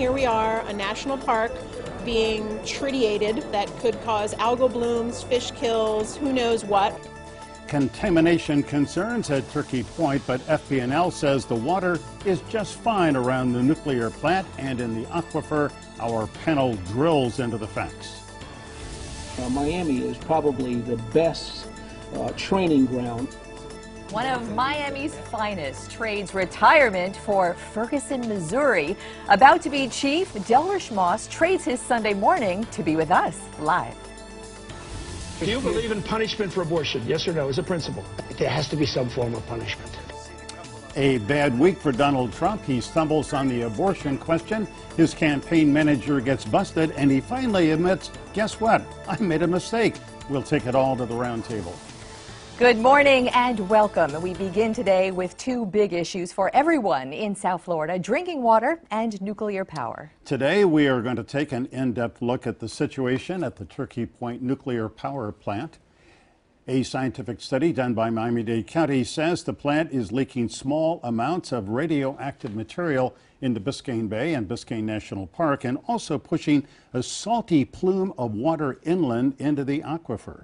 here we are, a national park being tritiated that could cause algal blooms, fish kills, who knows what. Contamination concerns at Turkey Point, but FPNL says the water is just fine around the nuclear plant and in the aquifer. Our panel drills into the facts. Miami is probably the best training ground. One of Miami's finest trades retirement for Ferguson, Missouri. About to be chief, Delrish Moss trades his Sunday morning to be with us live. Do you believe in punishment for abortion? Yes or no, as a principle? There has to be some form of punishment. A bad week for Donald Trump. He stumbles on the abortion question. His campaign manager gets busted, and he finally admits, guess what? I made a mistake. We'll take it all to the round table. Good morning and welcome. We begin today with two big issues for everyone in South Florida: drinking water and nuclear power. Today we are going to take an in-depth look at the situation at the Turkey Point nuclear power plant. A scientific study done by Miami-Dade County says the plant is leaking small amounts of radioactive material into Biscayne Bay and Biscayne National Park, and also pushing a salty plume of water inland into the aquifer.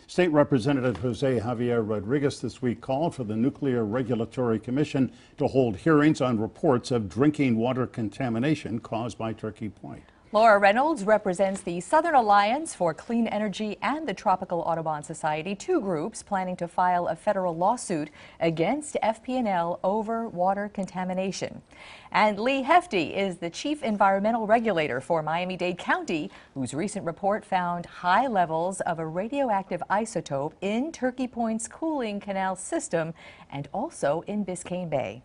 State Representative Jose Javier Rodriguez this week called for the Nuclear Regulatory Commission to hold hearings on reports of drinking water contamination caused by Turkey Point. Laura Reynolds represents the Southern Alliance for Clean Energy and the Tropical Audubon Society, two groups planning to file a federal lawsuit against FPNL over water contamination. And Lee Hefty is the chief environmental regulator for Miami-Dade County, whose recent report found high levels of a radioactive isotope in Turkey Point's cooling canal system and also in Biscayne Bay.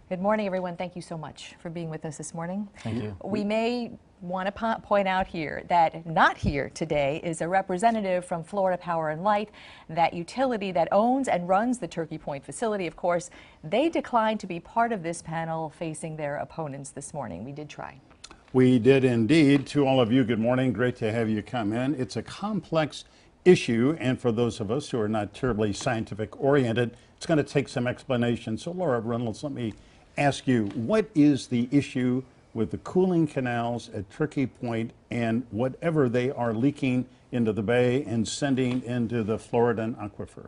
Good morning, everyone. Thank you so much for being with us this morning. Thank you. We may want to point out here that not here today is a representative from Florida Power and Light, that utility that owns and runs the Turkey Point facility. Of course, they declined to be part of this panel facing their opponents this morning. We did try. We did indeed. To all of you, good morning. Great to have you come in. It's a complex issue, and for those of us who are not terribly scientific oriented, it's going to take some explanation. So Laura Reynolds, let me ask you, what is the issue with the cooling canals at Turkey Point and whatever they are leaking into the bay and sending into the Floridan aquifer?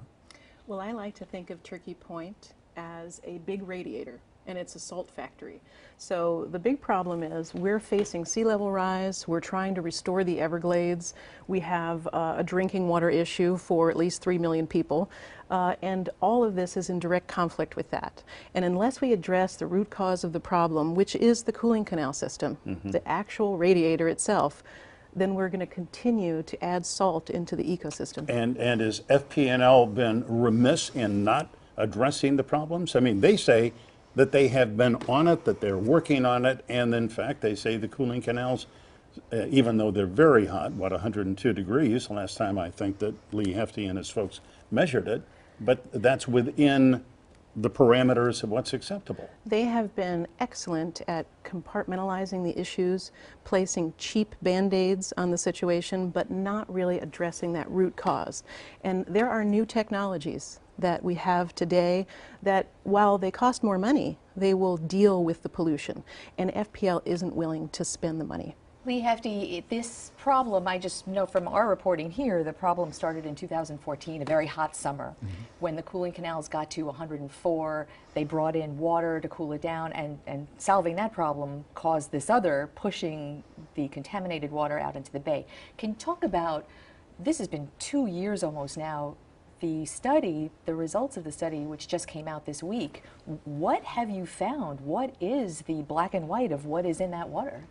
Well, I like to think of Turkey Point as a big radiator, and it's a salt factory. So the big problem is we're facing sea level rise. We're trying to restore the Everglades. We have a drinking water issue for at least 3 million people. And all of this is in direct conflict with that. And unless we address the root cause of the problem, which is the cooling canal system, the actual radiator itself, then we're going to continue to add salt into the ecosystem. And has FPNL been remiss in not addressing the problems? I mean, they say that they have been on it, that they're working on it, and in fact they say the cooling canals, even though they're very hot, what, 102 degrees last time I think that Lee Hefty and his folks measured it, but that's within the parameters of what's acceptable. They have been excellent at compartmentalizing the issues, placing cheap band-aids on the situation, but not really addressing that root cause. And there are new technologies that we have today that, while they cost more money, they will deal with the pollution. And FPL isn't willing to spend the money. Lee Hefty, this problem, I just know from our reporting here, the problem started in 2014, a very hot summer. When the cooling canals got to 104, they brought in water to cool it down, and solving that problem caused this other, pushing the contaminated water out into the bay. Can you talk about, this has been 2 years almost now, the study, the results of the study, which just came out this week. What have you found? What is the black and white of what is in that water?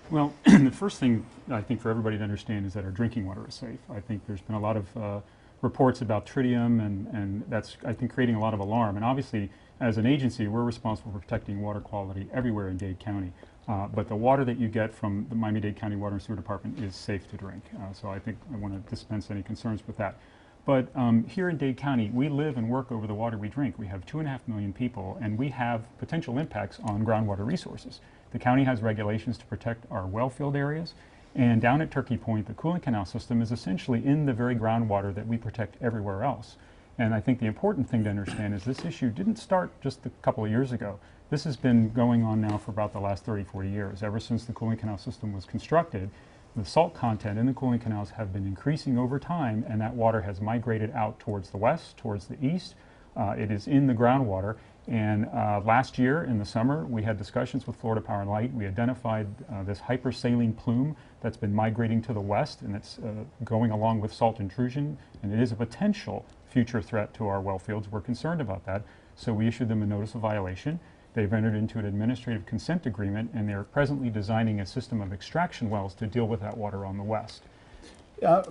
Well, the first thing I think for everybody to understand is that our drinking water is safe. I think there's been a lot of reports about tritium, and that's, I think, creating a lot of alarm. And obviously, as an agency, we're responsible for protecting water quality everywhere in Dade County. But the water that you get from the Miami-Dade County Water and Sewer Department is safe to drink. So I think I want to dispense any concerns with that. But here in Dade County, we live and work over the water we drink. We have 2.5 million people, and we have potential impacts on groundwater resources. The county has regulations to protect our well-filled areas, and down at Turkey Point, the cooling canal system is essentially in the very groundwater that we protect everywhere else. And I think the important thing to understand is this issue didn't start just a couple of years ago. This has been going on now for about the last 30, 40 years. Ever since the cooling canal system was constructed, the salt content in the cooling canals have been increasing over time, and that water has migrated out towards the west, towards the east. It is in the groundwater. And last year in the summer, we had discussions with Florida Power and Light. We identified this hypersaline plume that's been migrating to the west, and it's going along with salt intrusion, and it is a potential future threat to our well fields. We're concerned about that, so we issued them a notice of violation. They've entered into an administrative consent agreement, and they're presently designing a system of extraction wells to deal with that water on the west.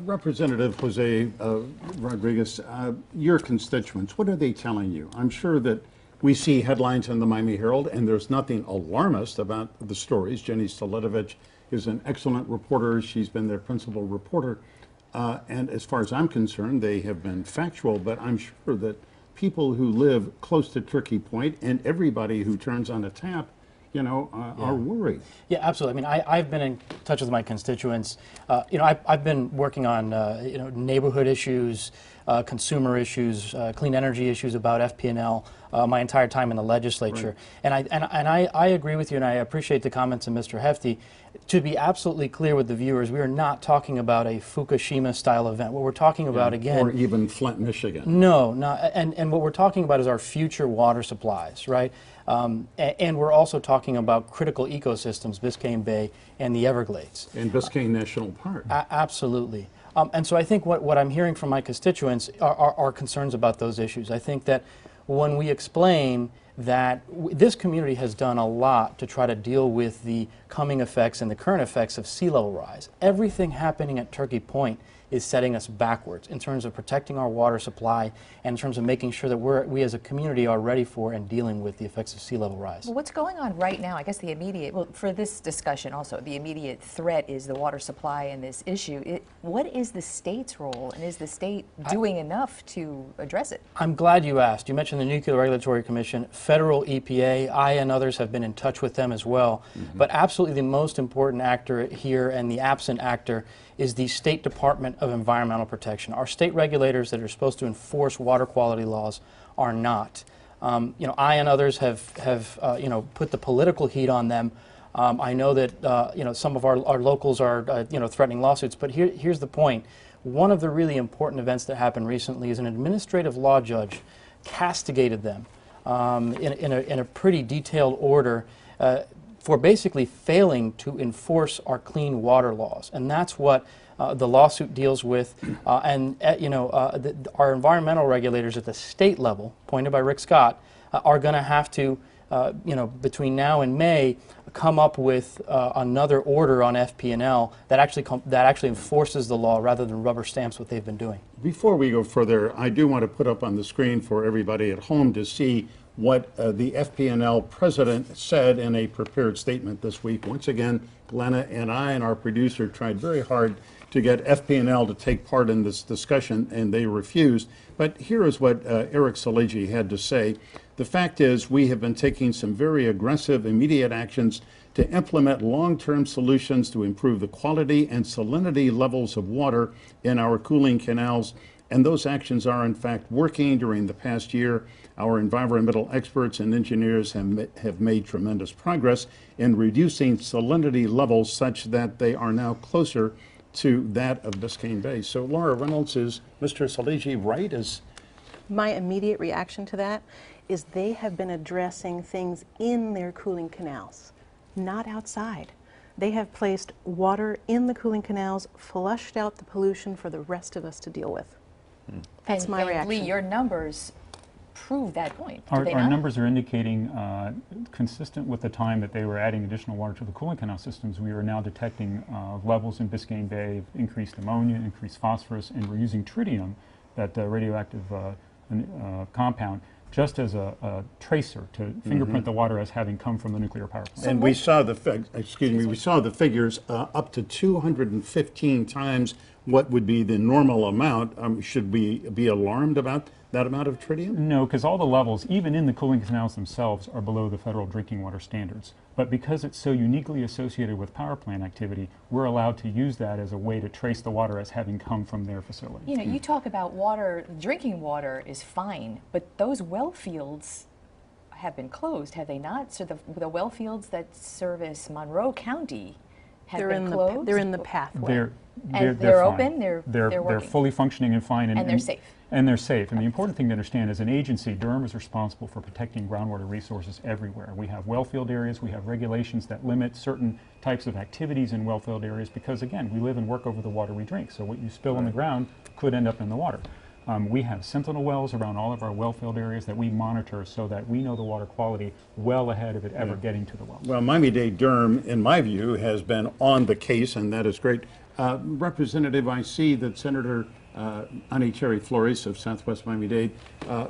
Representative Jose Rodriguez, your constituents, what are they telling you? I'm sure that we see headlines in the Miami Herald, and there's nothing alarmist about the stories. Jenny Stolitovich is an excellent reporter. She's been their principal reporter. And as far as I'm concerned, they have been factual, but I'm sure that people who live close to Turkey Point and everybody who turns on a tap, you know, are worried. Yeah, absolutely. I mean, I've been in touch with my constituents. You know, I've been working on, you know, neighborhood issues, consumer issues, clean energy issues about FP&L my entire time in the legislature. Right. And I agree with you, and I appreciate the comments of Mr. Hefty. To be absolutely clear with the viewers, we are not talking about a Fukushima-style event. What we're talking about, again... Or even Flint, Michigan. No, and what we're talking about is our future water supplies, right? And we're also talking about critical ecosystems, Biscayne Bay and the Everglades. And Biscayne National Park. Absolutely. And so I think what I'm hearing from my constituents are concerns about those issues. I think that when we explain that this community has done a lot to try to deal with the coming effects and the current effects of sea level rise, everything happening at Turkey Point is setting us backwards in terms of protecting our water supply and in terms of making sure that we as a community are ready for and dealing with the effects of sea level rise. Well, what's going on right now, I guess the immediate, well, for this discussion also, the immediate threat is the water supply and this issue. What is the state's role, and is the state doing enough to address it? I'm glad you asked. You mentioned the Nuclear Regulatory Commission, federal EPA. I and others have been in touch with them as well. But absolutely the most important actor here and the absent actor is the State Department of Environmental Protection. Our state regulators that are supposed to enforce water quality laws are not. You know, I and others have you know, put the political heat on them. I know that you know, some of our locals are you know, threatening lawsuits, but here's the point. One of the really important events that happened recently is an administrative law judge castigated them in a pretty detailed order for basically failing to enforce our clean water laws. And that's what the lawsuit deals with. You know, our environmental regulators at the state level, appointed by Rick Scott, are going to have to, you know, between now and May, come up with another order on FP&L that actually enforces the law rather than rubber stamps what they've been doing. Before we go further, I do want to put up on the screen for everybody at home to see what the FP&L president said in a prepared statement this week. Once again, Glenna and I and our producer tried very hard to get FP&L to take part in this discussion, and they refused. But here is what Eric Salegi had to say. The fact is, we have been taking some very aggressive, immediate actions to implement long-term solutions to improve the quality and salinity levels of water in our cooling canals. And those actions are, in fact, working. During the past year, our environmental experts and engineers have made tremendous progress in reducing salinity levels such that they are now closer to that of Biscayne Bay. So, Laura Reynolds, is Mr. Salegi right? My immediate reaction to that is they have been addressing things in their cooling canals, not outside. They have placed water in the cooling canals, flushed out the pollution for the rest of us to deal with. That's my reaction. Lee, your numbers prove that point. Our numbers are indicating, consistent with the time that they were adding additional water to the cooling canal systems, we are now detecting levels in Biscayne Bay of increased ammonia, increased phosphorus, and we're using tritium, that radioactive compound, just as a tracer to fingerprint the water as having come from the nuclear power plant. And we saw the we saw the figures up to 215 times what would be the normal amount. Should we be alarmed about that amount of tritium? No, because all the levels, even in the cooling canals themselves, are below the federal drinking water standards. But because it's so uniquely associated with power plant activity, we're allowed to use that as a way to trace the water as having come from their facility. You know, you talk about water, drinking water is fine, but those well fields have been closed, have they not? So the well fields that service Monroe County have been closed? They're in the pathway. They're fine. open, they're They're working. fully functioning and fine. And they're safe. And they're safe. And the important thing to understand, as an agency, Durham is responsible for protecting groundwater resources everywhere. We have wellfield areas, we have regulations that limit certain types of activities in wellfield areas because, again, we live and work over the water we drink. So what you spill in the ground could end up in the water. We have sentinel wells around all of our wellfield areas that we monitor so that we know the water quality well ahead of it ever getting to the well. Well, Miami-Dade Durham, in my view, has been on the case, and that is great. Representative, I see that Senator Ani Cherry Flores of Southwest Miami-Dade,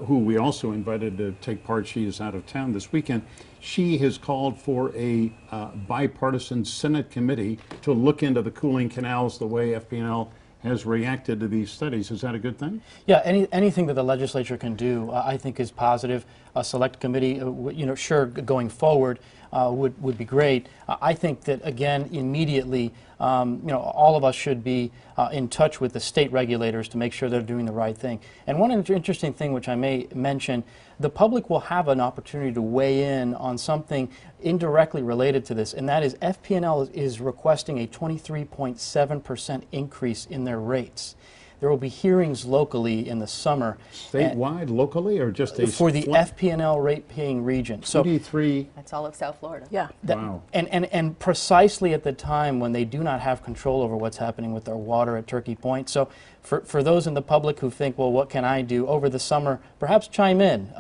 who we also invited to take part, she is out of town this weekend. She has called for a bipartisan Senate committee to look into the cooling canals the way FPNL has reacted to these studies. Is that a good thing? Yeah, anything that the legislature can do, I think, is positive. A select committee, sure, going forward would be great. I think that, again, immediately, all of us should be in touch with the state regulators to make sure they're doing the right thing. And one interesting thing, which I may mention, the public will have an opportunity to weigh in on something indirectly related to this, and that is FPNL is requesting a 23.7% increase in their rates. There will be hearings locally in the summer. Statewide, locally, or just a... For the FPNL rate-paying region. So 23... That's all of South Florida. Yeah. Wow. And precisely at the time when they do not have control over what's happening with their water at Turkey Point. So for those in the public who think, well, what can I do over the summer? Perhaps chime in.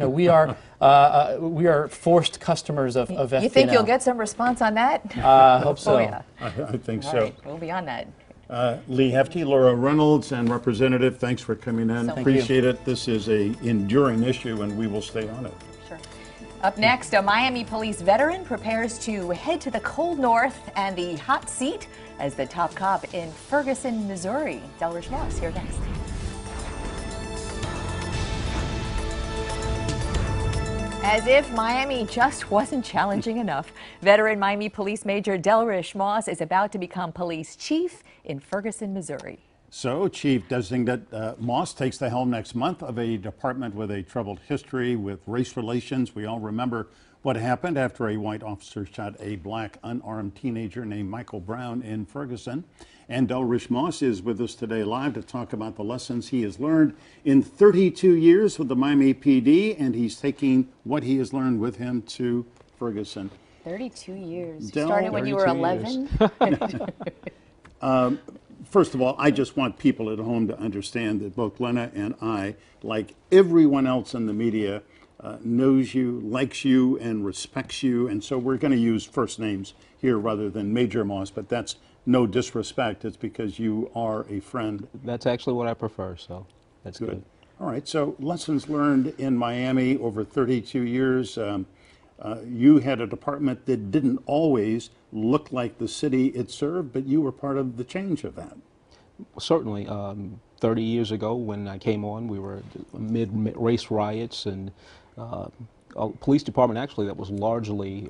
We are forced customers of FPNL. You think you'll get some response on that? Hope so. Oh, yeah. I think All so. right, we'll be on that. Lee Hefty, Laura Reynolds, and Representative, thanks for coming in. Thank Appreciate it. This is an enduring issue, and we will stay on it. Sure. Up next, a Miami police veteran prepares to head to the cold north and the hot seat as the top cop in Ferguson, Missouri. Delrish Moss here next. As if Miami just wasn't challenging enough, veteran Miami Police Major Delrish Moss is about to become police chief in Ferguson, Missouri. So, Chief Designate Moss takes the helm next month of a department with a troubled history with race relations. We all remember what happened after a white officer shot a black unarmed teenager named Michael Brown in Ferguson. And Delrish Moss is with us today live to talk about the lessons he has learned in 32 years with the Miami PD, and he's taking what he has learned with him to Ferguson. 32 years. Del, You started when you were 11? First of all, I just want people at home to understand that both Glenna and I, like everyone else in the media, knows you, likes you, and respects you. And so we're going to use first names here rather than Major Moss, but that's no disrespect. It's because you are a friend. That's actually what I prefer, so that's good. All right, so lessons learned in Miami over 32 years. You had a department that didn't always look like the city it served, but you were part of the change of that. Certainly. 30 years ago when I came on, we were amid race riots and a police department actually that was largely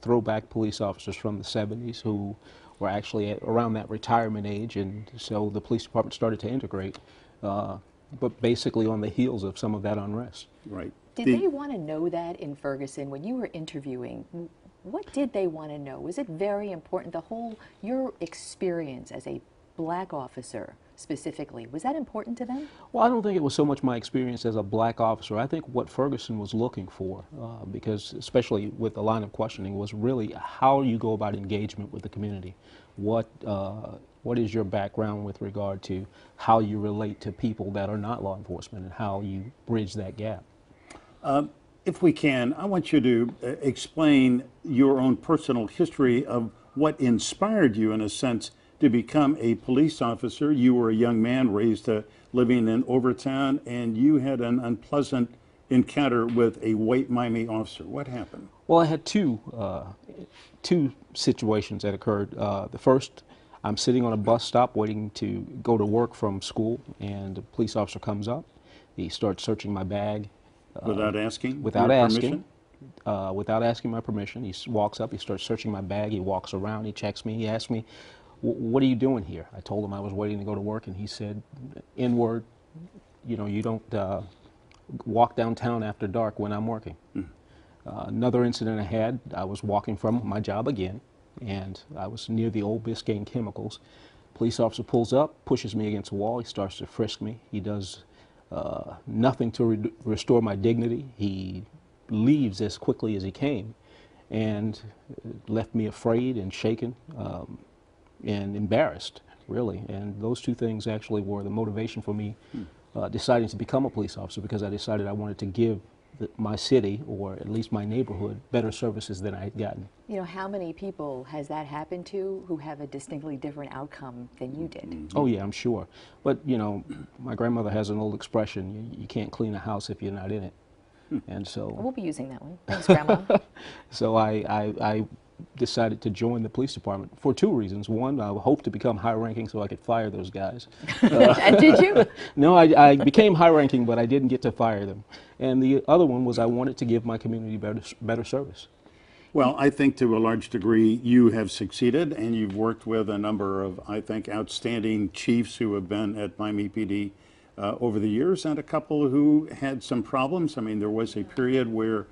throwback police officers from the 70s who were actually at around that retirement age, and so the police department started to integrate, but basically on the heels of some of that unrest. Right. Did they want to know that in Ferguson when you were interviewing? What did they want to know? Was it very important? Your experience as a black officer specifically, was that important to them? Well, I don't think it was so much my experience as a black officer. I think what Ferguson was looking for, because especially with the line of questioning, was really how you go about engagement with the community. What is your background with regard to how you relate to people that are not law enforcement and how you bridge that gap? If we can, I want you to explain your own personal history of what inspired you, in a sense, to become a police officer. You were a young man raised living in Overtown, and you had an unpleasant encounter with a white Miami officer. What happened? Well, I had two situations that occurred. The first, I'm sitting on a bus stop waiting to go to work from school, and a police officer comes up. He starts searching my bag. Without asking? Without your asking. permission? Without asking my permission. He walks up, he starts searching my bag, he walks around, he checks me, he asks me, what are you doing here? I told him I was waiting to go to work, and he said, N-word, you don't walk downtown after dark when I'm working. Another incident I had, I was walking from my job again, and I was near the old Biscayne Chemicals. Police officer pulls up, pushes me against a wall. He starts to frisk me. He does nothing to restore my dignity. He leaves as quickly as he came, and left me afraid and shaken and embarrassed, really. And those two things actually were the motivation for me deciding to become a police officer, because I decided I wanted to give my city, or at least my neighborhood, better services than I had gotten. You know, how many people has that happened to who have a distinctly different outcome than you did? Oh yeah, I'm sure. But you know, my grandmother has an old expression, you can't clean a house if you're not in it. And so We'll be using that one. Thanks, Grandma. so I decided to join the police department for two reasons. One, I hoped to become high ranking so I could fire those guys. And did you? No, I became high ranking, but I didn't get to fire them. And the other one was I wanted to give my community better service. Well, I think to a large degree you have succeeded, and you've worked with a number of, I think, outstanding chiefs who have been at Miami PD over the years, and a couple who had some problems. I mean, there was a period where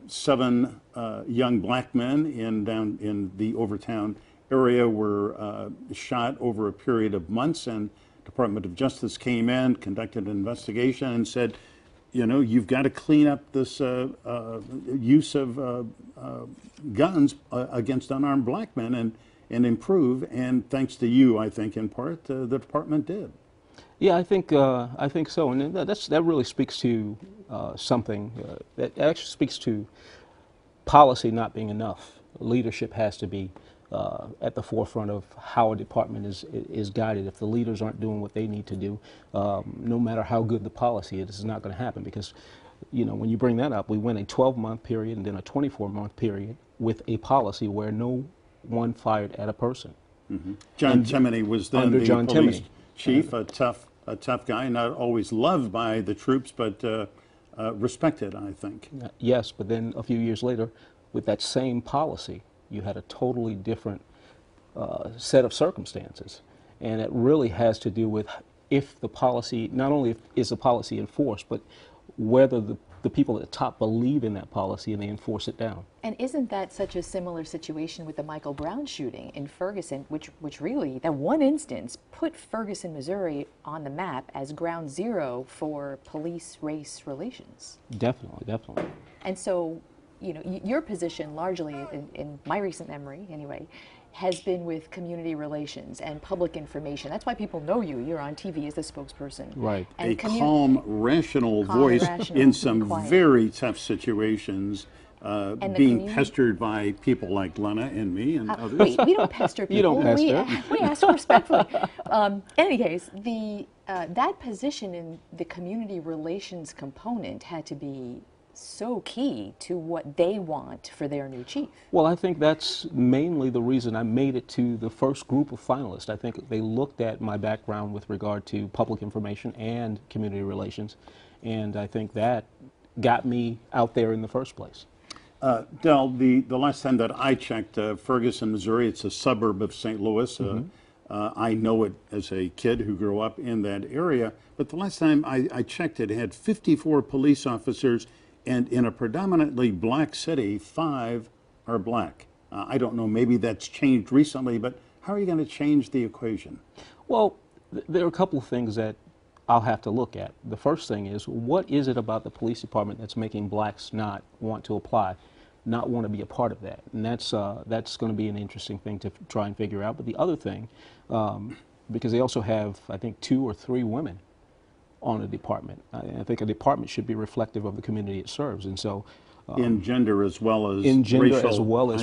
7 young black men down in the Overtown area were shot over a period of months, and Department of Justice came in, conducted an investigation, and said, you know, you've got to clean up this use of guns against unarmed black men and improve. And thanks to you, I think, in part, the department did. Yeah, I think so, and that really speaks to something that actually speaks to policy not being enough. Leadership has to be at the forefront of how a department is guided. If the leaders aren't doing what they need to do, no matter how good the policy is, it's not going to happen. Because, you know, when you bring that up, we went a 12-month period and then a 24-month period with a policy where no one fired at a person. Mm-hmm. John Timoney was then the John police Timoney. chief, a tough guy, not always loved by the troops, but respected, I think. Yes, but then a few years later, with that same policy, you had a totally different set of circumstances. And it really has to do with if the policy, not only is the policy enforced, but whether the people at the top believe in that policy and they enforce it down. And isn't that such a similar situation with the Michael Brown shooting in Ferguson, which really, that one instance, put Ferguson, Missouri on the map as ground zero for police-race relations? Definitely, definitely. And so, you know, your position largely, in my recent memory anyway, has been with community relations and public information. That's why people know you. You're on TV as the spokesperson. Right. And A calm, rational voice in some very tough situations, being pestered by people like Glenna and me and others. Wait, we don't pester people. You don't pester. We ask respectfully. In any case, that position in the community relations component had to be so key to what they want for their new chief. Well, I think that's mainly the reason I made it to the first group of finalists. I think they looked at my background with regard to public information and community relations, and I think that got me out there in the first place. Del, the last time that I checked, Ferguson, Missouri, it's a suburb of St. Louis. I know it as a kid who grew up in that area, but the last time I checked, it had 54 police officers, and in a predominantly black city, 5 are black. I don't know, maybe that's changed recently, but how are you going to change the equation? Well, there are a couple of things that I'll have to look at. The first thing is, what is it about the police department that's making blacks not want to apply, not want to be a part of that? And that's going to be an interesting thing to try and figure out. But the other thing, because they also have, I think, 2 or 3 women on a department. I think a department should be reflective of the community it serves, and so in gender as well as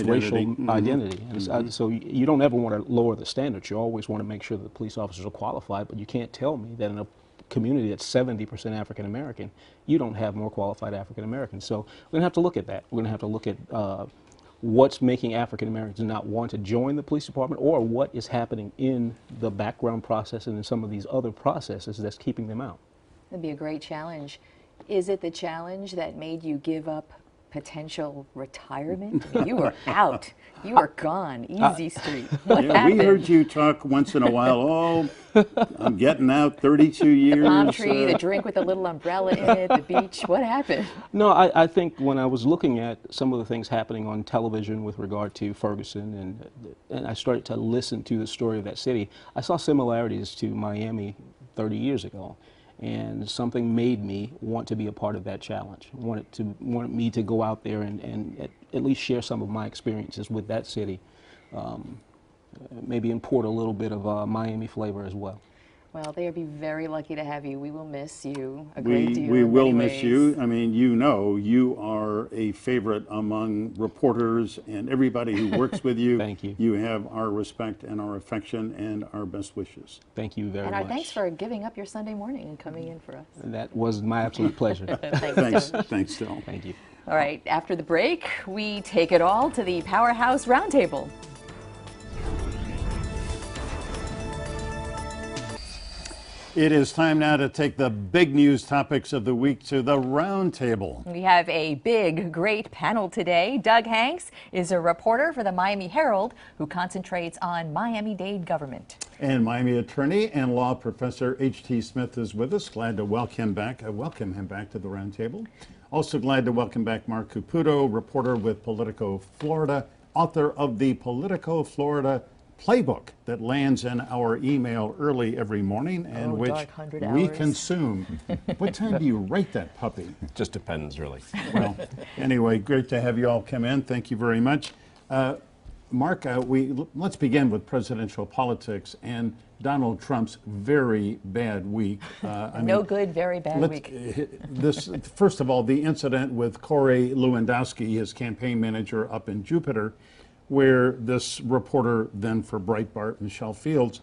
racial identity. And so you don't ever want to lower the standards. You always want to make sure that the police officers are qualified, but you can't tell me that in a community that's 70% African American, you don't have more qualified African Americans. So we're going to have to look at that. We're going to have to look at what's making African Americans not want to join the police department, or what is happening in the background process and in some of these other processes that's keeping them out. That'd be a great challenge. Is it the challenge that made you give up potential retirement? I mean, you were out. You were gone. Easy street. What Yeah, happened? we heard you talk once in a while. Oh, I'm getting out 32 years. The palm tree, the drink with a little umbrella in it, the beach. What happened? No, I think when I was looking at some of the things happening on television with regard to Ferguson, and I started to listen to the story of that city, I saw similarities to Miami 30 years ago. And something made me want to be a part of that challenge. Wanted me to go out there and at least share some of my experiences with that city. Maybe import a little bit of Miami flavor as well. Well, they'll be very lucky to have you. We will miss you a great deal. We in will many miss ways. you. I mean, you know, you are a favorite among reporters and everybody who works with you. Thank you. You have our respect and our affection and our best wishes. Thank you very And much. our thanks for giving up your Sunday morning and coming in for us. That was my absolute pleasure. Thanks, thanks, Del. Thank you. All right, after the break, we take it all to the Powerhouse Roundtable. It is time now to take the big news topics of the week to the round table. We have a big, great panel today. Doug Hanks is a reporter for the Miami Herald who concentrates on Miami-Dade government. And Miami attorney and law professor H.T. Smith is with us. Glad to welcome him back to the round table. Also glad to welcome back Mark Caputo, reporter with Politico Florida, author of the Politico Florida playbook that lands in our email early every morning and which dark 100 we hours. consume. What time do you write that puppy? Just depends, really. Well, anyway, great to have you all come in. Thank you very much. Mark, let's begin with presidential politics and Donald Trump's very bad week. No good, very bad week. First of all, the incident with Corey Lewandowski, his campaign manager up in Jupiter, where this reporter then for Breitbart, Michelle Fields,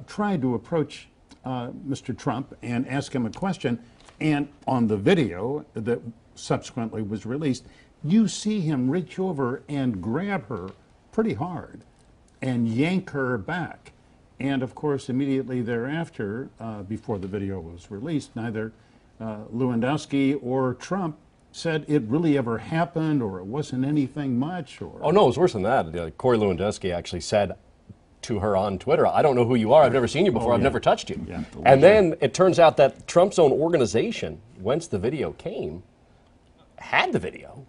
tried to approach Mr. Trump and ask him a question. And on the video that subsequently was released, you see him reach over and grab her pretty hard and yank her back. And of course, immediately thereafter, before the video was released, neither Lewandowski or Trump said it really ever happened or it wasn't anything much. Or Oh, no, it was worse than that. Corey Lewandowski actually said to her on Twitter, "I don't know who you are. I've never seen you before. I've never touched you." Yeah. And then it turns out that Trump's own organization, whence the video came, had the video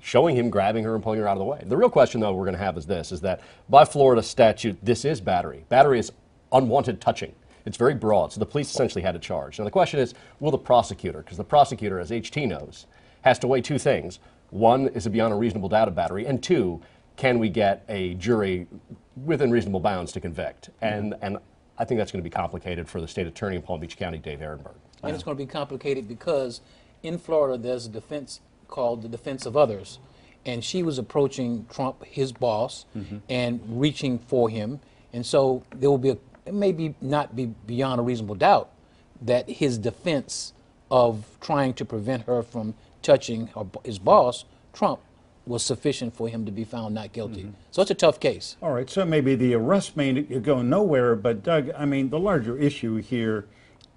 showing him grabbing her and pulling her out of the way. The real question, though, we're going to have is this, is that by Florida statute, this is battery. Battery is unwanted touching. It's very broad, so the police essentially had a charge. Now the question is, will the prosecutor, because the prosecutor, as HT knows, has to weigh two things. One, is it beyond a reasonable doubt of battery? And two, can we get a jury within reasonable bounds to convict? And I think that's going to be complicated for the state attorney in Palm Beach County, Dave Ehrenberg. And it's going to be complicated because in Florida there's a defense called the defense of others. And she was approaching Trump, his boss, and reaching for him. And so there will be it may not be beyond a reasonable doubt that his defense of trying to prevent her from touching his boss, Trump, was sufficient for him to be found not guilty. So it's a tough case. All right, so maybe the arrest may go nowhere, but Doug, I mean, the larger issue here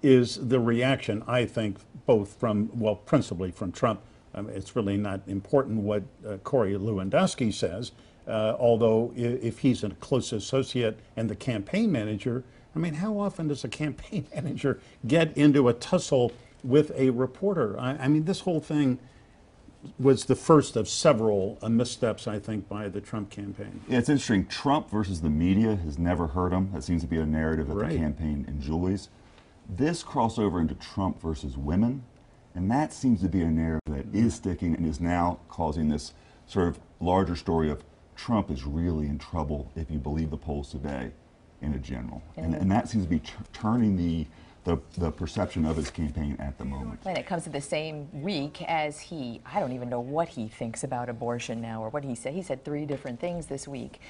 is the reaction, I think, both from, well, principally from Trump. It's really not important what Corey Lewandowski says, although if he's a close associate and the campaign manager, I mean, how often does a campaign manager get into a tussle with a reporter? I mean, this whole thing was the first of several missteps, I think, by the Trump campaign. Yeah, it's interesting. Trump versus the media has never hurt him. That seems to be a narrative that the campaign enjoys. This crossover into Trump versus women, and that seems to be a narrative that is sticking and is now causing this sort of larger story of Trump is really in trouble, if you believe the polls today, in a general. And that seems to be turning the perception of his campaign at the moment. And it comes to the same week as I don't even know what he thinks about abortion now or what he said. He said 3 different things this week.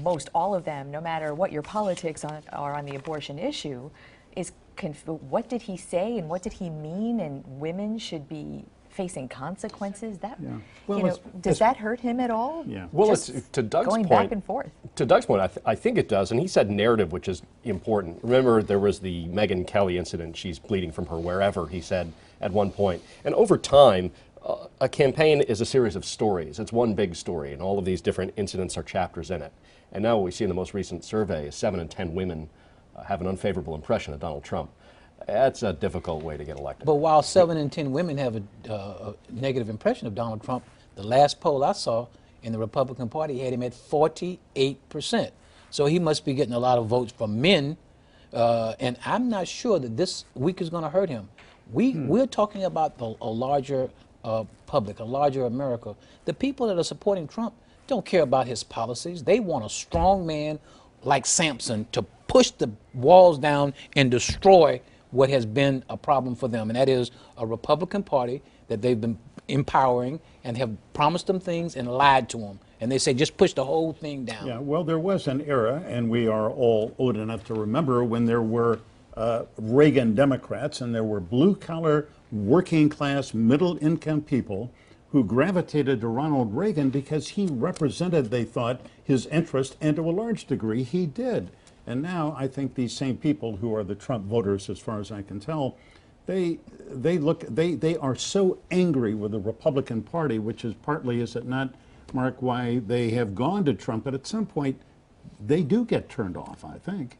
Most all of them, no matter what your politics are on the abortion issue, is what did he say and what did he mean, and women should be facing consequences. Does that hurt him at all? Yeah. Well, it's to Doug's going point. back and forth. To Doug's point, I think it does, and he said narrative, which is important. Remember, there was the Megyn Kelly incident. She's bleeding from her wherever, he said at one point. And over time, a campaign is a series of stories. It's one big story, and all of these different incidents are chapters in it. And now what we see in the most recent survey is 7 in 10 women have an unfavorable impression of Donald Trump. That's a difficult way to get elected. But while 7 in 10 women have a negative impression of Donald Trump, the last poll I saw in the Republican Party had him at 48%. So he must be getting a lot of votes from men, and I'm not sure that this week is going to hurt him. We're talking about a larger public, a larger America. The people that are supporting Trump don't care about his policies. They want a strong man like Samson to push the walls down and destroy what has been a problem for them, and that is a Republican Party that they've been empowering and have promised them things and lied to them. And they say, just push the whole thing down. Yeah, well, there was an era, and we are all old enough to remember, when there were Reagan Democrats, and there were blue-collar, working-class, middle-income people who gravitated to Ronald Reagan because he represented, they thought, his interest, and to a large degree, he did. And now I think these same people who are the Trump voters, as far as I can tell, they are so angry with the Republican Party, which is partly, is it not, Mark, why they have gone to Trump, but at some point they do get turned off, I think.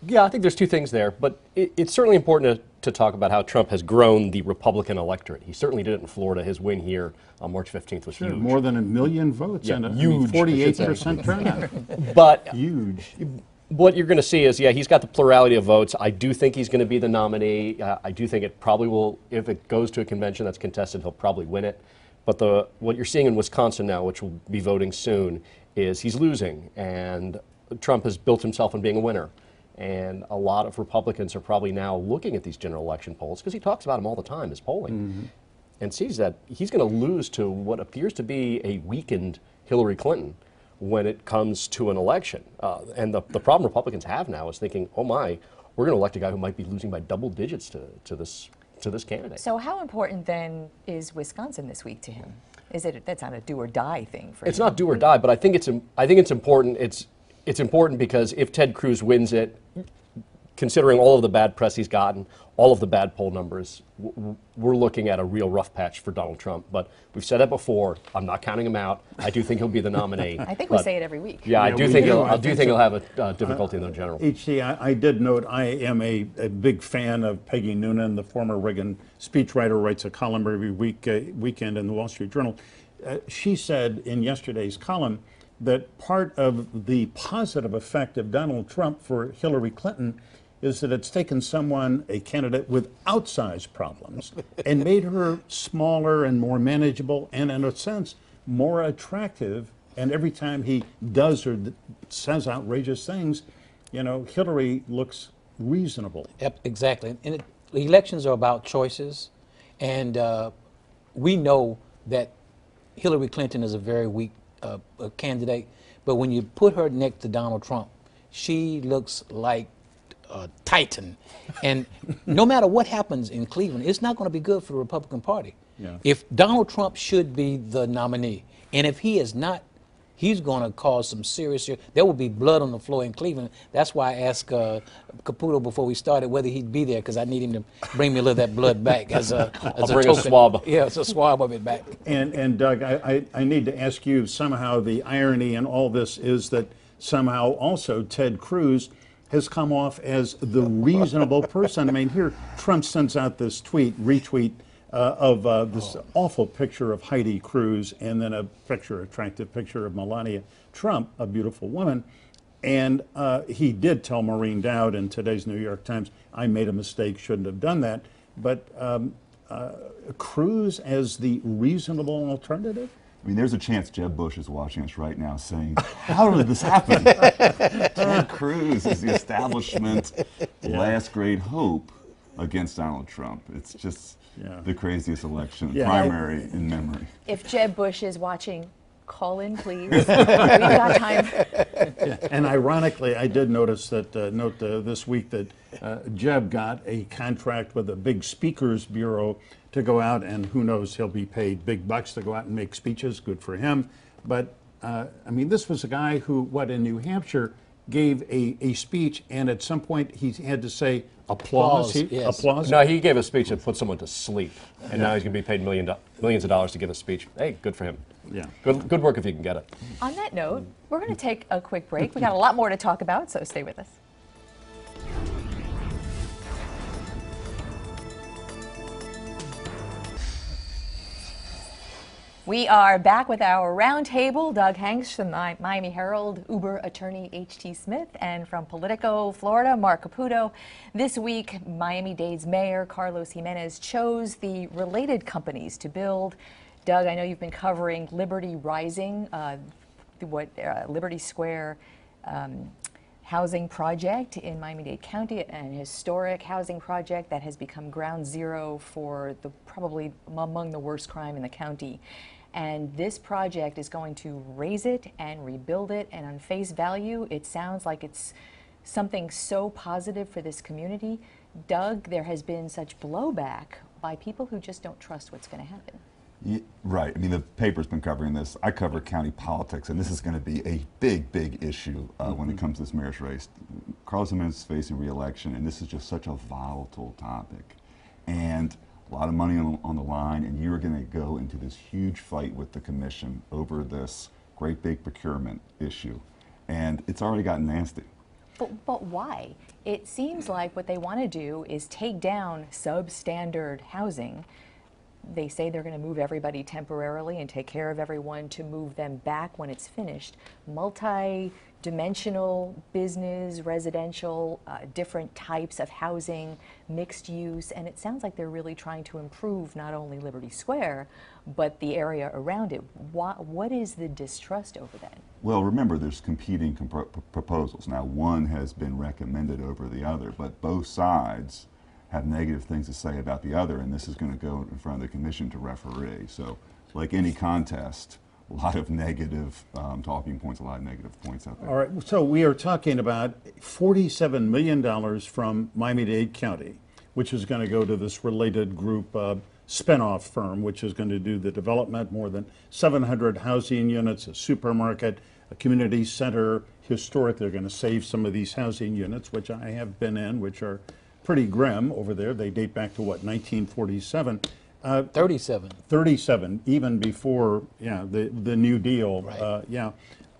Yeah, I think there's two things there, but it's certainly important to talk about how Trump has grown the Republican electorate. He certainly did it in Florida. His win here on March 15th was huge. More than 1 million votes, Yeah, and a huge, 48% turnout. But Huge. what you're going to see is, yeah, he's got the plurality of votes. I do think he's going to be the nominee. I do think it probably will, if it goes to a convention that's contested, he'll probably win it. But what you're seeing in Wisconsin now, which will be voting soon, is he's losing, and Trump has built himself on being a winner. And a lot of Republicans are probably now looking at these general election polls, because he talks about them all the time, his polling, and sees that he's going to lose to what appears to be a weakened Hillary Clinton when it comes to an election. And the problem Republicans have now is thinking, oh my, we're going to elect a guy who might be losing by double digits to this candidate. So how important then is Wisconsin this week to him? That's not a do or die thing for him? It's not do or die, but I think it's important. It's important because if Ted Cruz wins it, considering all of the bad press he's gotten, all of the bad poll numbers, we're looking at a real rough patch for Donald Trump. But we've said it before. I'm not counting him out. I do think he'll be the nominee. I think we say it every week. Yeah, I do think he'll have a difficulty in the general. HC, I did note I am a big fan of Peggy Noonan, the former Reagan speechwriter, writes a column every weekend in the Wall Street Journal. She said in yesterday's column that part of the positive effect of Donald Trump for Hillary Clinton is that it's taken a candidate with outsized problems, and made her smaller and more manageable, and in a sense, more attractive. And every time he does or says outrageous things, you know, Hillary looks reasonable. Yep, exactly. And elections are about choices, and we know that Hillary Clinton is a very weak candidate, but when you put her next to Donald Trump, she looks like a titan. And no matter what happens in Cleveland, it's not going to be good for the Republican Party. Yeah. If Donald Trump should be the nominee, and if he is not, he's going to cause some serious, there will be blood on the floor in Cleveland. That's why I asked Caputo before we started whether he'd be there, because I need him to bring me a little of that blood back as a bring token. a swab. Yeah, it's a swab of it back. And Doug, I need to ask you, somehow the irony in all this is that somehow also Ted Cruz has come off as the reasonable person. I mean, here Trump sends out this retweet of this awful picture of Heidi Cruz, and then a attractive picture of Melania Trump, a beautiful woman. And he did tell Maureen Dowd in today's New York Times, I made a mistake, shouldn't have done that. But Cruz as the reasonable alternative? I mean, there's a chance Jeb Bush is watching us right now saying, how did this happen? Ted Cruz is the establishment last great hope against Donald Trump. It's just the craziest election, primary in memory. If Jeb Bush is watching, call in, please. We've got time. And ironically, I did notice that this week that Jeb got a contract with a big speakers bureau to go out, and who knows, he'll be paid big bucks to go out and make speeches. Good for him. But I mean, this was a guy who, in New Hampshire, gave a speech, and at some point he had to say applause. Yes. Applause. No, he gave a speech that put someone to sleep, and now he's going to be paid millions of dollars to give a speech. Hey, good for him. Yeah. Good work if you can get it. On that note, we're going to take a quick break. We got a lot more to talk about, so stay with us. We are back with our roundtable. Doug Hanks from the Miami Herald, Uber attorney H.T. Smith, and from Politico, Florida, Mark Caputo. This week, Miami-Dade's mayor, Carlos Jimenez, chose the related companies to build. Doug, I know you've been covering Liberty Rising, Liberty Square housing project in Miami-Dade County, an historic housing project that has become ground zero for probably among the worst crime in the county. And this project is going to raise it and rebuild it, and on face value, it sounds like it's something so positive for this community. Doug, there has been such blowback by people who just don't trust what's going to happen. Yeah, right. I mean, the paper's been covering this. I cover county politics, and this is going to be a big issue when it comes to this mayor's race. Carlos Jimenez is facing re-election, and this is just such a volatile topic. And a lot of money on the line, and you're going to go into this huge fight with the commission over this great big procurement issue. And it's already gotten nasty. But why? It seems like what they want to do is take down substandard housing. They say they're going to move everybody temporarily and take care of everyone to move them back when it's finished. Multi-dimensional business, residential, different types of housing, mixed use, and it sounds like they're really trying to improve not only Liberty Square, but the area around it. What is the distrust over that? Well, remember, there's competing proposals. Now, one has been recommended over the other, but both sides have negative things to say about the other, and this is going to go in front of the commission to referee. So, like any contest, a lot of negative talking points, a lot of negative points out there. All right, so we are talking about $47 million from Miami-Dade County, which is going to go to this related group spinoff firm, which is going to do the development, more than 700 housing units, a supermarket, a community center, historic. They're going to save some of these housing units, which I have been in, which are pretty grim over there. They date back to what, 1947? 37. 37, even before, the New Deal. Right.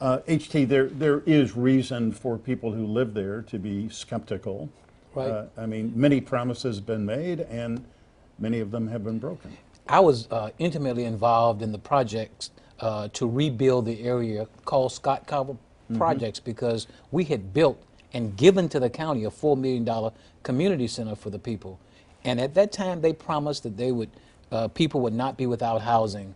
HT, there is reason for people who live there to be skeptical. Right. I mean, many promises have been made, and many of them have been broken. I was intimately involved in the projects to rebuild the area called Scott Carver Projects, because we had built and given to the county a $4 million community center for the people. And at that time, they promised that they would, people would not be without housing.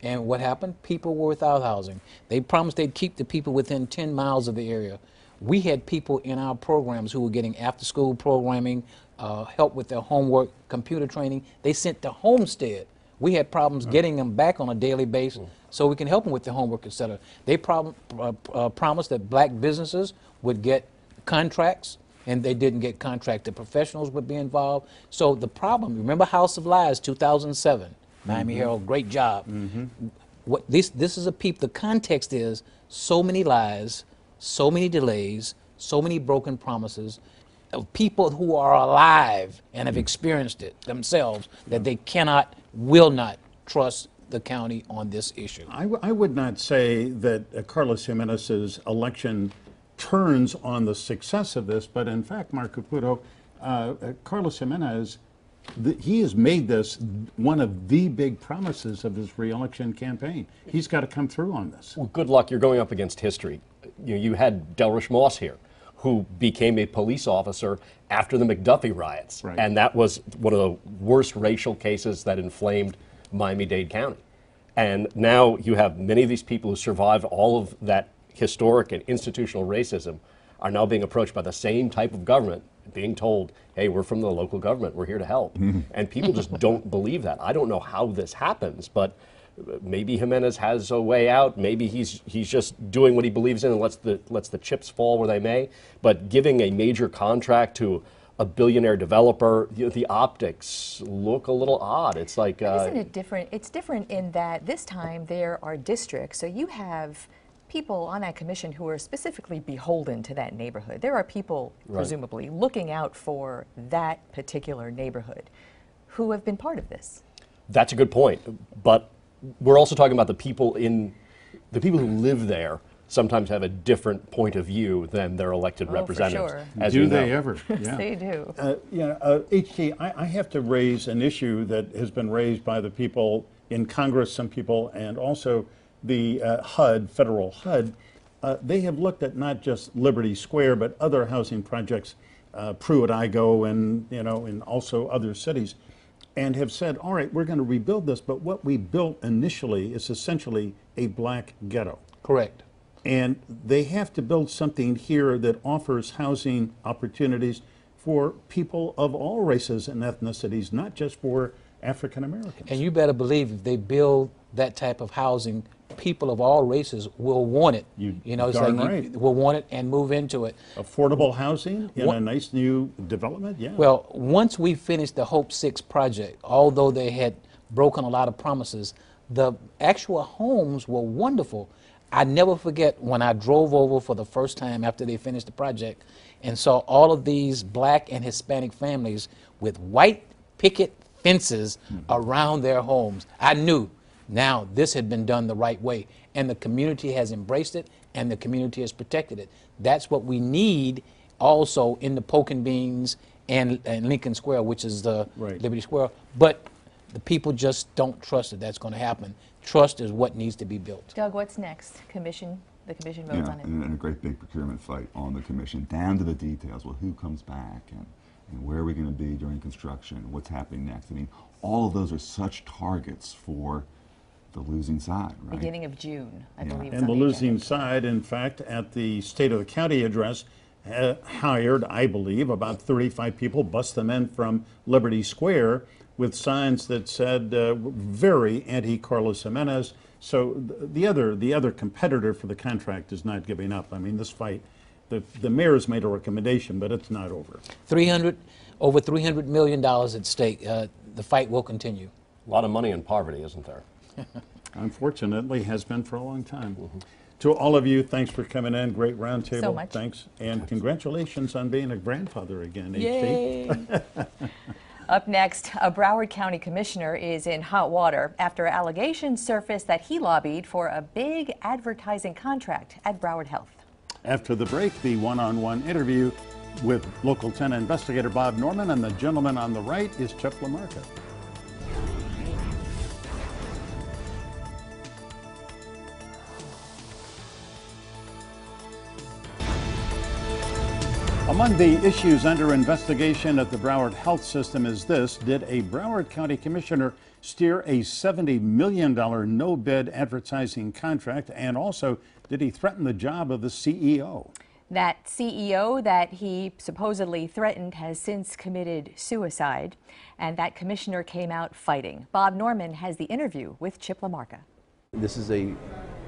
And what happened? People were without housing. They promised they'd keep the people within 10 miles of the area. We had people in our programs who were getting after-school programming, help with their homework, computer training. They sent to Homestead. We had problems getting them back on a daily basis so we can help them with their homework, et cetera. They promised that black businesses would get contracts, and they didn't get contracted. Professionals would be involved. So the problem, remember House of Lies, 2007, Miami Herald, great job. What this is the context is so many lies, so many delays, so many broken promises of people who are alive and have experienced it themselves that they will not trust the county on this issue. I would not say that Carlos Jimenez's election turns on the success of this, but in fact, Mark Caputo, Carlos Jimenez, he has made this one of the big promises of his re-election campaign. He's got to come through on this. Well, good luck. You're going up against history. You had Delrish Moss here, who became a police officer after the McDuffie riots. Right. And that was one of the worst racial cases that inflamed Miami-Dade County. And now you have many of these people who survived all of that historic and institutional racism are now being approached by the same type of government, being told, hey, we're from the local government, we're here to help. And people just don't believe that. I don't know how this happens, but maybe Jimenez has a way out. Maybe he's just doing what he believes in and lets the chips fall where they may. But giving a major contract to a billionaire developer, the optics look a little odd. It's like Isn't it different? It's different in that this time there are districts, so you have people on that commission who are specifically beholden to that neighborhood. There are people, presumably, looking out for that particular neighborhood who have been part of this. That's a good point. But we're also talking about the people who live there sometimes have a different point of view than their elected representatives. For sure. As do you know. they ever? Yes, they do. HT, I have to raise an issue that has been raised by the people in Congress, some people, and also the HUD, federal HUD. They have looked at not just Liberty Square, but other housing projects, Pruitt, Igo, and and also other cities, and have said, all right, we're going to rebuild this, but what we built initially is essentially a black ghetto. Correct. And they have to build something here that offers housing opportunities for people of all races and ethnicities, not just for African Americans. And you better believe if they build that type of housing, people of all races will want it. It's darn like right. will want it and move into it. Affordable housing in a nice new development, yeah. Well, once we finished the Hope 6 project, although they had broken a lot of promises, the actual homes were wonderful. I never forget when I drove over for the first time after they finished the project and saw all of these black and Hispanic families with white picket fences around their homes. I knew now this had been done the right way, and the community has embraced it and the community has protected it. That's what we need also in the Polk and Beans and Lincoln Square, which is the Liberty Square. But the people just don't trust that that's going to happen. Trust is what needs to be built. Doug, what's next? The commission votes on it. And a great big procurement fight on the commission, down to the details. Well, who comes back, and where are we going to be during construction, what's happening next? I mean, all of those are such targets for the losing side, right? Beginning of June, I believe. And the losing side, in fact, at the State of the County address, hired, I believe, about 35 people, bust them in from Liberty Square with signs that said very anti-Carlos Jimenez. So the other competitor for the contract is not giving up. I mean, this fight, the mayor's made a recommendation, but it's not over. Over $300 million at stake. The fight will continue. A lot of money in poverty, isn't there? Unfortunately, has been for a long time. To all of you, thanks for coming in. Great roundtable. So much. Thanks. And congratulations on being a grandfather again, Yay. HT. Up next, a Broward County commissioner is in hot water after allegations surfaced that he lobbied for a big advertising contract at Broward Health. After the break, the one-on-one interview with local 10 investigator Bob Norman, and the gentleman on the right is Chip Lamarca. Among the issues under investigation at the Broward Health System is this: did a Broward County commissioner steer a $70 million no-bid advertising contract, and also did he threaten the job of the CEO? That CEO that he supposedly threatened has since committed suicide, and that commissioner came out fighting. Bob Norman has the interview with Chip Lamarca. This is a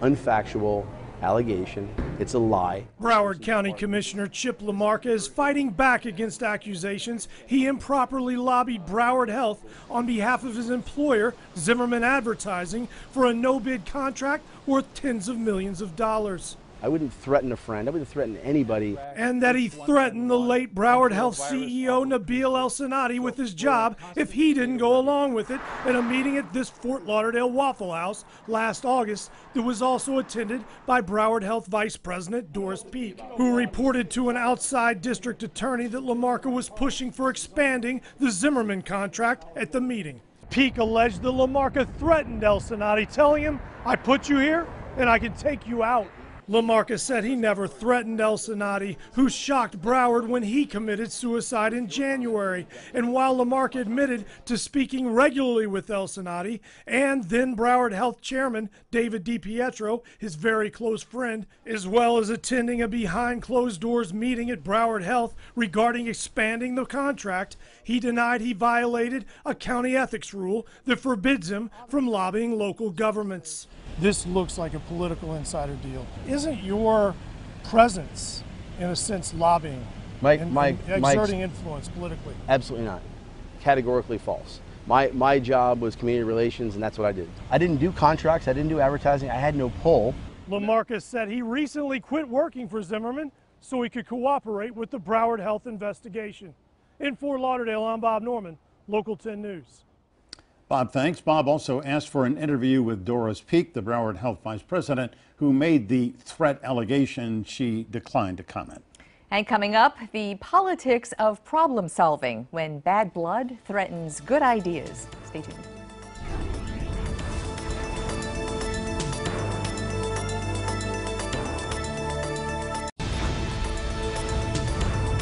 unfactual allegation. It's a lie. Broward County Commissioner Chip Lamarca is fighting back against accusations he improperly lobbied Broward Health on behalf of his employer, Zimmerman Advertising, for a no-bid contract worth tens of millions of dollars. I wouldn't threaten a friend. I wouldn't threaten anybody. And that he threatened the late Broward Health CEO Nabil El-Sanati with his job if he didn't go along with it at a meeting at this Fort Lauderdale Waffle House last August that was also attended by Broward Health Vice President Doris Peake, who reported to an outside district attorney that Lamarca was pushing for expanding the Zimmerman contract at the meeting. Peake alleged that Lamarca threatened El-Sanati, telling him, "I put you here and I can take you out." Lamarca said he never threatened El-Sanati, who shocked Broward when he committed suicide in January. And while Lamarca admitted to speaking regularly with El-Sanati and then Broward Health Chairman David DiPietro, his very close friend, as well as attending a behind-closed-doors meeting at Broward Health regarding expanding the contract, he denied he violated a county ethics rule that forbids him from lobbying local governments. This looks like a political insider deal. Isn't your presence, in a sense, lobbying, exerting influence politically? Absolutely not. Categorically false. My job was community relations, and that's what I did. I didn't do contracts. I didn't do advertising. I had no pull. LaMarcus said he recently quit working for Zimmerman so he could cooperate with the Broward Health investigation. In Fort Lauderdale, I'm Bob Norman, Local 10 News. Bob, thanks. Bob also asked for an interview with Doris Peake, the Broward Health Vice President, who made the threat allegation. She declined to comment. And coming up, the politics of problem solving when bad blood threatens good ideas. Stay tuned.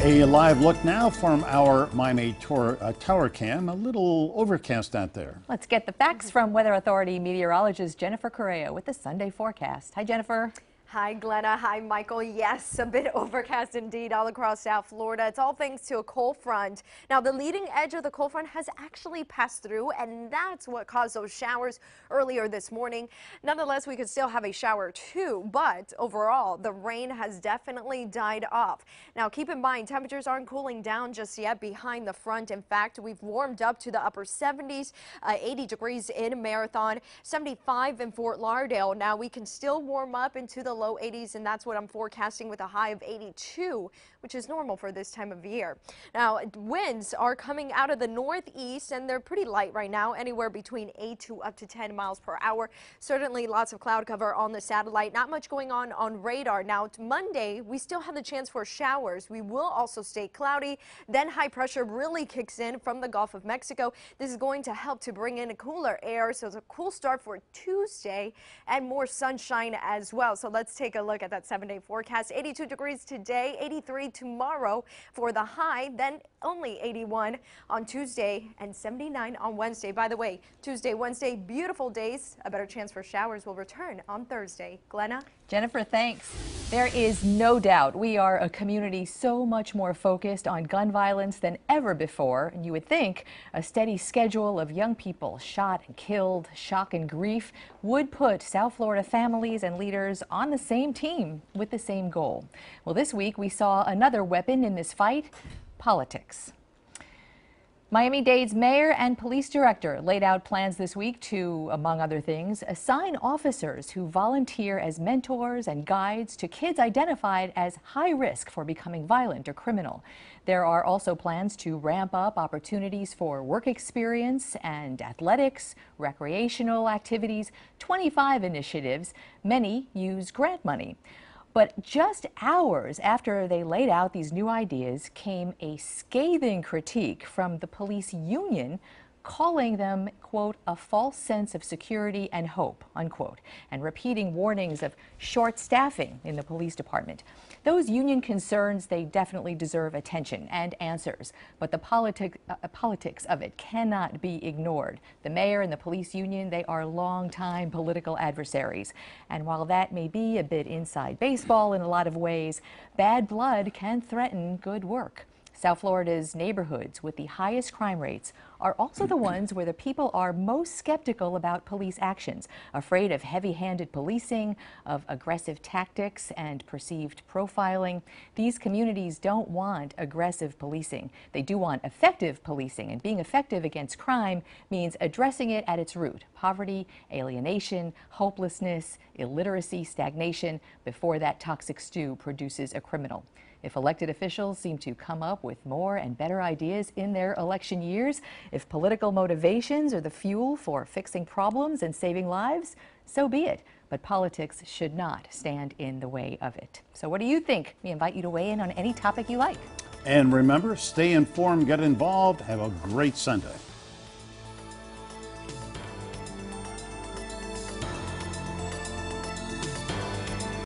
A live look now from our Miami Tower Cam. A little overcast out there. Let's get the facts from Weather Authority meteorologist Jennifer Carillo with the Sunday forecast. Hi, Jennifer. Hi, Glenna. Hi, Michael. Yes, a bit overcast indeed all across South Florida. It's all thanks to a cold front. Now, the leading edge of the cold front has actually passed through, and that's what caused those showers earlier this morning. Nonetheless, we could still have a shower or two, but overall, the rain has definitely died off. Now, keep in mind, temperatures aren't cooling down just yet behind the front. In fact, we've warmed up to the upper 70s, 80 degrees in Marathon, 75 in Fort Lauderdale. Now, we can still warm up into the low 80s, and that's what I'm forecasting with a high of 82, which is normal for this time of year. Now, winds are coming out of the northeast, and they're pretty light right now, anywhere between 8 to up to 10 miles per hour. Certainly lots of cloud cover on the satellite. Not much going on radar. Now, Monday, we still have the chance for showers. We will also stay cloudy. Then high pressure really kicks in from the Gulf of Mexico. This is going to help to bring in a cooler air, so it's a cool start for Tuesday and more sunshine as well. So let's take a look at that 7-day forecast. 82 degrees today, 83 tomorrow for the high, then only 81 on Tuesday and 79 on Wednesday. By the way, Tuesday, Wednesday, beautiful days. A better chance for showers will return on Thursday. Glenna? Jennifer, thanks. There is no doubt we are a community so much more focused on gun violence than ever before. And you would think a steady schedule of young people shot and killed, shock and grief would put South Florida families and leaders on the same team with the same goal. Well, this week we saw another weapon in this fight: politics. Miami-Dade's mayor and police director laid out plans this week to, among other things, assign officers who volunteer as mentors and guides to kids identified as high risk for becoming violent or criminal. There are also plans to ramp up opportunities for work experience and athletics, recreational activities, 25 initiatives. Many use grant money. But just hours after they laid out these new ideas came a scathing critique from the police union, calling them, quote, a false sense of security and hope, unquote, and repeating warnings of short staffing in the police department. Those union concerns, they definitely deserve attention and answers, but the politics of it cannot be ignored. The mayor and the police union, they are longtime political adversaries. And while that may be a bit inside baseball in a lot of ways, bad blood can threaten good work. South Florida's neighborhoods with the highest crime rates are also the ones where the people are most skeptical about police actions, afraid of heavy-handed policing, of aggressive tactics and perceived profiling. These communities don't want aggressive policing. They do want effective policing, and being effective against crime means addressing it at its root: poverty, alienation, hopelessness, illiteracy, stagnation, before that toxic stew produces a criminal. If elected officials seem to come up with more and better ideas in their election years, if political motivations are the fuel for fixing problems and saving lives, so be it. But politics should not stand in the way of it. So what do you think? We invite you to weigh in on any topic you like. And remember, stay informed, get involved. Have a great Sunday.